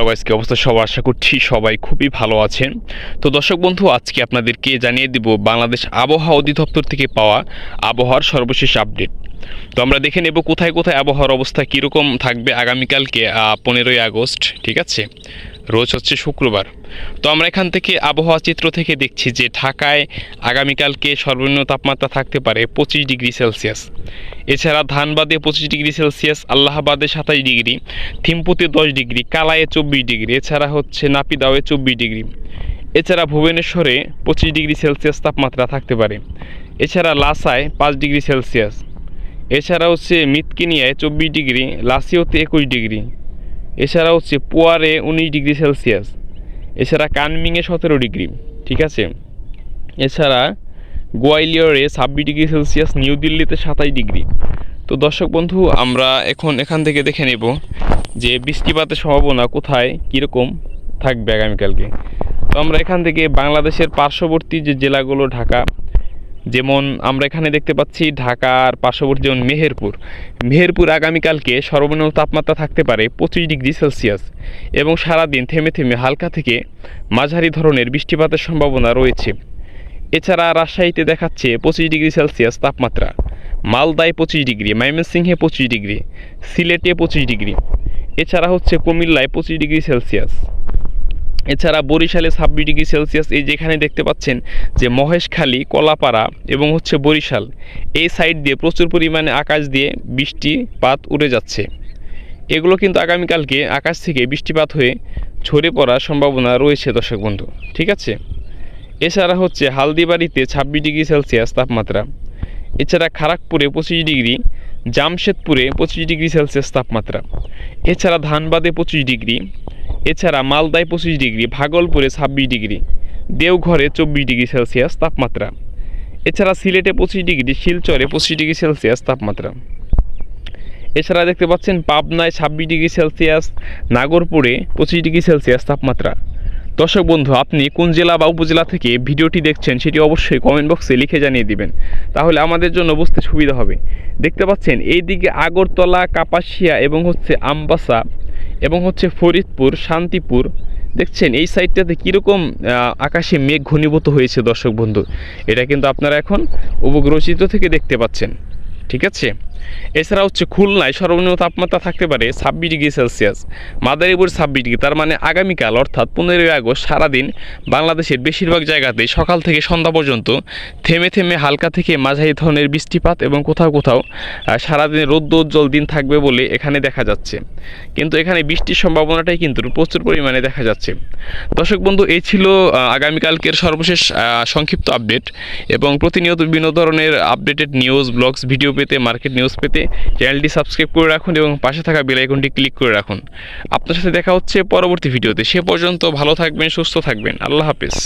Hello guys, কি অবস্থা সবার? আশা করছি সবাই খুবই ভালো আছেন। তো দর্শক বন্ধু, আজকে আপনাদেরকে জানিয়ে দিব বাংলাদেশ আবহাওয়া অধিদপ্তর থেকে পাওয়া আবহাওয়ার সর্বশেষ আপডেট। তো আমরা দেখে নেব কোথায় কোথায় আবহাওয়ার অবস্থা কীরকম থাকবে আগামীকালকে 15ই আগস্ট। ঠিক আছে, রোজ হচ্ছে শুক্রবার। তো আমরা এখান থেকে আবহাওয়া চিত্র থেকে দেখছি যে ঢাকায় আগামীকালকে সর্বনিম্ন তাপমাত্রা থাকতে পারে 25 ডিগ্রি সেলসিয়াস। এছাড়া ধানবাদে 25 ডিগ্রি সেলসিয়াস, আল্লাহাবাদে 27 ডিগ্রি, থিম্পুতে 10 ডিগ্রি, কালায়ে 24 ডিগ্রি, এছাড়া হচ্ছে নাপিদাওয়ে 24 ডিগ্রি। এছাড়া ভুবনেশ্বরে 25 ডিগ্রি সেলসিয়াস তাপমাত্রা থাকতে পারে। এছাড়া লাসায় 5 ডিগ্রি সেলসিয়াস। এছাড়া হচ্ছে মিতকিনিয়ায় 24 ডিগ্রি, লাসিওতে 21 ডিগ্রি। এছাড়া হচ্ছে পোয়ারে 19 ডিগ্রি সেলসিয়াস। এছাড়া কানমিংয়ে 17 ডিগ্রি। ঠিক আছে, এছাড়া গোয়ালিয়রে 26 ডিগ্রি সেলসিয়াস, নিউ দিল্লিতে 27 ডিগ্রি। তো দর্শক বন্ধু, আমরা এখন এখান থেকে দেখে নেব যে বৃষ্টিপাতের সম্ভাবনা কোথায় কীরকম থাকবে আগামীকালকে। তো আমরা এখান থেকে বাংলাদেশের পার্শ্ববর্তী যে জেলাগুলো, ঢাকা, যেমন আমরা এখানে দেখতে পাচ্ছি ঢাকার পার্শ্ববর্তী যেমন মেহেরপুর আগামীকালকে সর্বনিম্ন তাপমাত্রা থাকতে পারে 25 ডিগ্রি সেলসিয়াস এবং সারাদিন থেমে থেমে হালকা থেকে মাঝারি ধরনের বৃষ্টিপাতের সম্ভাবনা রয়েছে। এছাড়া রাজশাহীতে দেখাচ্ছে 25 ডিগ্রি সেলসিয়াস তাপমাত্রা, মালদায় 25 ডিগ্রি, ময়মনসিংহে 25 ডিগ্রি, সিলেটে 25 ডিগ্রি। এছাড়া হচ্ছে কুমিল্লায় 25 ডিগ্রি সেলসিয়াস। এছাড়া বরিশালে 26 ডিগ্রি সেলসিয়াস। এই যেখানে দেখতে পাচ্ছেন যে মহেশখালী, কলাপাড়া এবং হচ্ছে বরিশাল, এই সাইড দিয়ে প্রচুর পরিমাণে আকাশ দিয়ে বৃষ্টিপাত উড়ে যাচ্ছে। এগুলো কিন্তু আগামীকালকে আকাশ থেকে বৃষ্টিপাত হয়ে ঝরে পড়ার সম্ভাবনা রয়েছে দর্শক বন্ধু। ঠিক আছে, এছাড়া হচ্ছে হালদিবাড়িতে 26 ডিগ্রি সেলসিয়াস তাপমাত্রা। এছাড়া খড়গপুরে 25 ডিগ্রি, জামশেদপুরে 25 ডিগ্রি সেলসিয়াস তাপমাত্রা। এছাড়া ধানবাদে 25 ডিগ্রি। এছাড়া মালদায় 25 ডিগ্রি, ভাগলপুরে 26 ডিগ্রি, দেওঘরে 24 ডিগ্রি সেলসিয়াস তাপমাত্রা। এছাড়া সিলেটে 25 ডিগ্রি, শিলচরে 25 ডিগ্রি সেলসিয়াস তাপমাত্রা। এছাড়া দেখতে পাচ্ছেন পাবনায় 26 ডিগ্রি সেলসিয়াস, নাগরপুরে 25 ডিগ্রি সেলসিয়াস তাপমাত্রা। দর্শক বন্ধু, আপনি কোন জেলা বা উপজেলা থেকে ভিডিওটি দেখছেন সেটি অবশ্যই কমেন্ট বক্সে লিখে জানিয়ে দিবেন, তাহলে আমাদের জন্য বুঝতে সুবিধা হবে। দেখতে পাচ্ছেন এইদিকে আগরতলা, কাপাসিয়া এবং হচ্ছে আমবাসা এবং হচ্ছে ফরিদপুর, শান্তিপুর, দেখছেন এই সাইডটাতে কীরকম আকাশে মেঘ ঘনীভূত হয়েছে দর্শক বন্ধু। এটা কিন্তু আপনারা এখন উপগ্রহ চিত্র থেকে দেখতে পাচ্ছেন। ঠিক আছে, এছাড়া হচ্ছে খুলনায় সর্বনিম্ন তাপমাত্রা থাকতে পারে 26 ডিগ্রি সেলসিয়াস, মাদারীপুর 26 ডিগ্রি। তার মানে আগামীকাল অর্থাৎ 15ই আগস্ট সারাদিন বাংলাদেশের বেশিরভাগ জায়গাতেই সকাল থেকে সন্ধ্যা পর্যন্ত থেমে থেমে হালকা থেকে মাঝারি ধরনের বৃষ্টিপাত এবং কোথাও কোথাও সারাদিন রৌদ্রোজ্জ্বল দিন থাকবে বলে এখানে দেখা যাচ্ছে। কিন্তু এখানে বৃষ্টির সম্ভাবনাটাই কিন্তু প্রচুর পরিমাণে দেখা যাচ্ছে। দর্শক বন্ধু, এই ছিল আগামীকালকের সর্বশেষ সংক্ষিপ্ত আপডেট। এবং প্রতিনিয়ত বিভিন্ন ধরনের আপডেটেড নিউজ, ব্লগস, ভিডিও পেতে, মার্কেট নিউজ পেতে চ্যানেলটি সাবস্ক্রাইব করে রাখুন এবং পাশে থাকা বেল আইকনটি ক্লিক করে রাখুন। আপনার সাথে দেখা হচ্ছে পরবর্তী ভিডিওতে। সে পর্যন্ত ভালো থাকবেন, সুস্থ থাকবেন। আল্লাহ হাফেজ।